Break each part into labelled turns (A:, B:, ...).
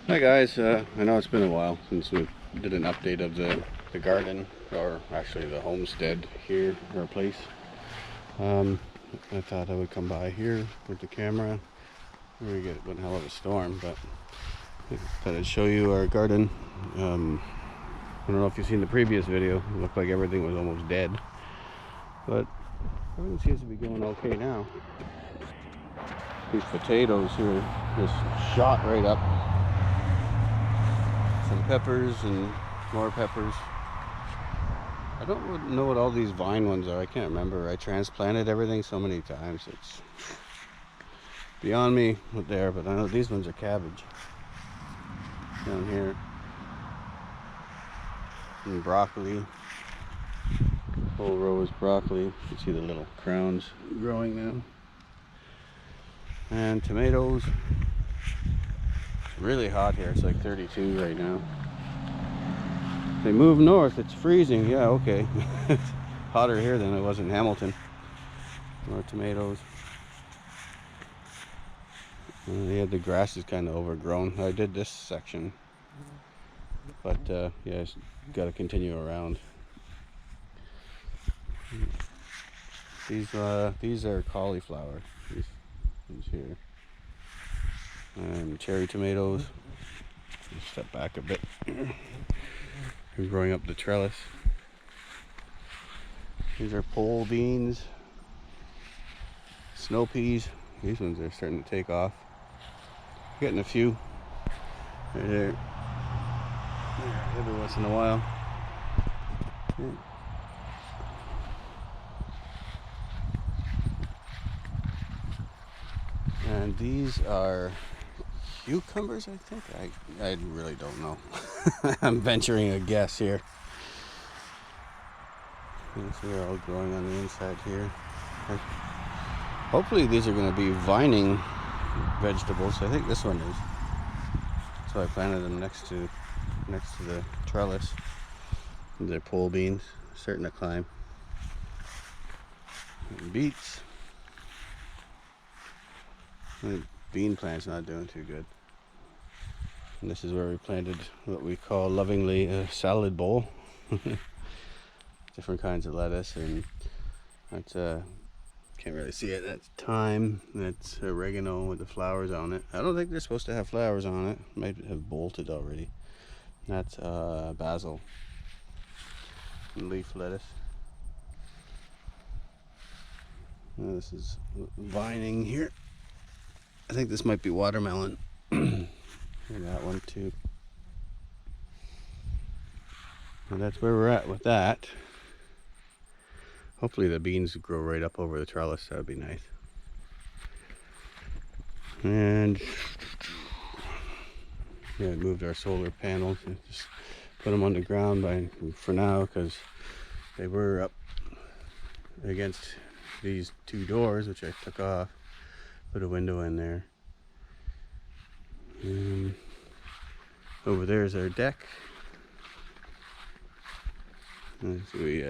A: Hi guys, I know it's been a while since we did an update of the garden, or actually the homestead here, our place. Um, I thought I would come by here with the camera. We get one hell of a storm, but I thought I'd show you our garden. I don't know if you've seen the previous video. It looked like everything was almost dead, but everything seems to be going okay now. These potatoes here just shot right up. Some peppers and more peppers. I don't know what all these vine ones are. I can't remember. I transplanted everything so many times. It's beyond me what they are, but I know these ones are cabbage. Down here. And broccoli. Whole row is broccoli. You can see the little crowns growing now. And tomatoes. It's really hot here. It's like 32 right now. They move north. It's freezing. Yeah, okay. It's hotter here than it was in Hamilton. More tomatoes. Yeah, the grass is kind of overgrown. I did this section, but yeah, got to continue around. These are cauliflower. These here, and cherry tomatoes. Step back a bit. We're growing up the trellis. These are pole beans, snow peas. These ones are starting to take off. Getting a few right there. Yeah, every once in a while. Yeah. And these are cucumbers, I think. I really don't know. I'm venturing a guess here. So they're all growing on the inside here. Hopefully these are going to be vining vegetables. I think this one is. So I planted them next to the trellis. They're pole beans, starting to climb. And beets. The bean plant's not doing too good. And this is where we planted what we call lovingly a salad bowl. Different kinds of lettuce, and that's can't really see it. That's thyme. That's oregano with the flowers on it. I don't think they're supposed to have flowers on it. Might have bolted already. That's basil and leaf lettuce. This is vining here. I think this might be watermelon. And that one too. And that's where we're at with that. Hopefully the beans grow right up over the trellis. That would be nice. And yeah, we moved our solar panels and just put them on the ground for now, because they were up against these two doors, which I took off. Put a window in there. And over there is our deck. And so we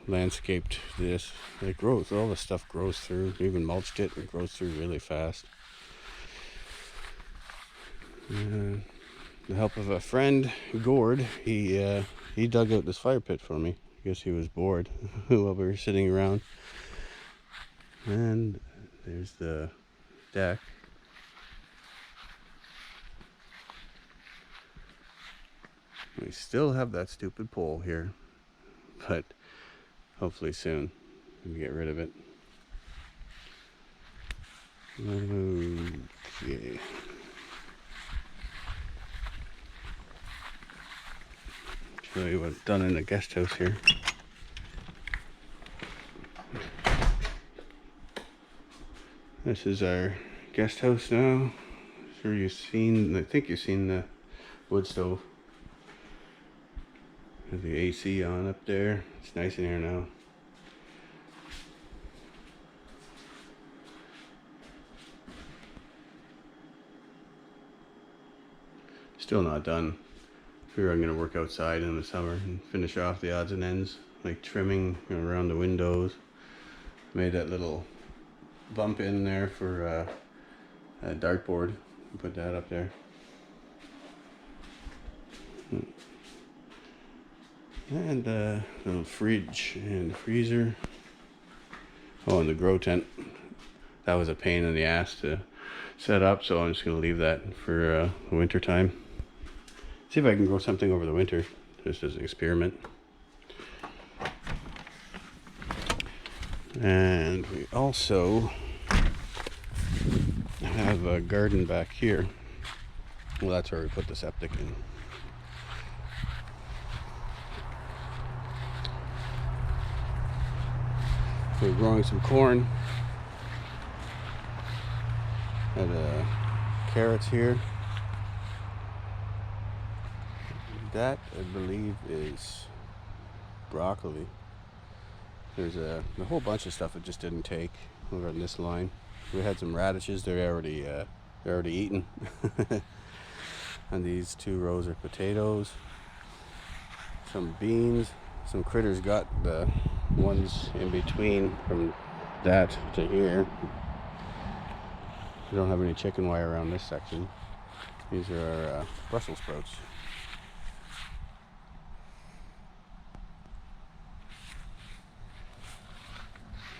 A: landscaped this. It grows. All the stuff grows through. We even mulched it. It grows through really fast. The help of a friend, Gord, he dug out this fire pit for me. I guess he was bored while we were sitting around. And there's the deck. We still have that stupid pole here, but hopefully soon we can get rid of it. Okay. Show you what's done in the guest house here. This is our guest house now. Sure I think you've seen the wood stove. There's the AC on up there. It's nice in here now. Still not done. Figure I'm gonna work outside in the summer and finish off the odds and ends, like trimming around the windows. Made that little bump in there for a dartboard. Put that up there. And little fridge and freezer. Oh, and the grow tent. That was a pain in the ass to set up, so I'm just gonna leave that for the winter time. See if I can grow something over the winter, just as an experiment. And we also have a garden back here. Well, that's where we put the septic in. We're growing some corn. And carrots here. That, I believe, is broccoli. There's a whole bunch of stuff that just didn't take over on this line. We had some radishes. They're already eaten. And these 2 rows are potatoes. Some beans. Some critters got the ones in between from that to here. We don't have any chicken wire around this section. These are our Brussels sprouts.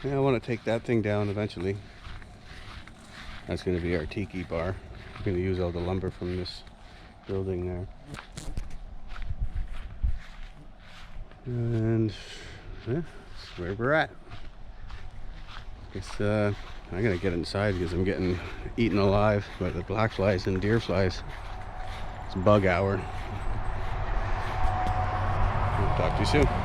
A: Yeah, I want to take that thing down eventually. That's going to be our tiki bar. I'm going to use all the lumber from this building there. And yeah, that's where we're at. Guess I'm going to get inside because I'm getting eaten alive by the black flies and deer flies. It's bug hour. I'll talk to you soon.